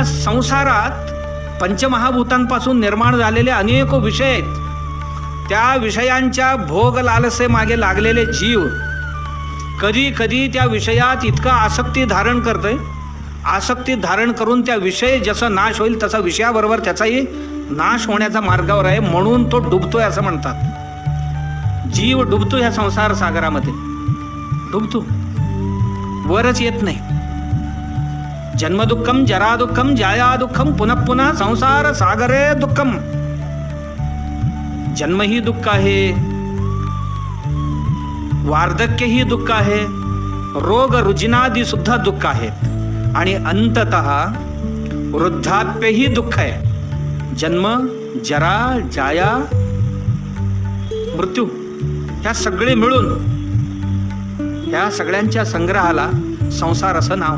या संसारात पंचमहाभूतांपासून निर्माण झालेले अनेक विषय आहेत. त्या विषयांच्या भोग लालसे मागे लागलेले जीव कधी कधी त्या विषयात इतका आसक्ती धारण करतोय, आसक्ती धारण करून त्या विषय जसं नाश होईल तसा विषयाबरोबर त्याचाही नाश होण्याचा मार्गावर आहे, म्हणून तो डुबतोय असं म्हणतात. जीव डुबतो ह्या संसार सागरामध्ये, डुबतो, वरच येत नाही. जन्मदुःखम जरादुःखम जायादुःखम पुनः पुन्हा संसार सागरे दुःखम. जन्मही दुःख आहे, वार्धक्यही दुःख आहे, रोग रुजिनादी सुद्धा दुःख आहेत आणि अंततः वृद्धाप्यही दुःख आहे. जन्म, जरा, जाया, मृत्यू ह्या सगळे मिळून ह्या सगळ्यांच्या संग्रहाला संसार असं नाव.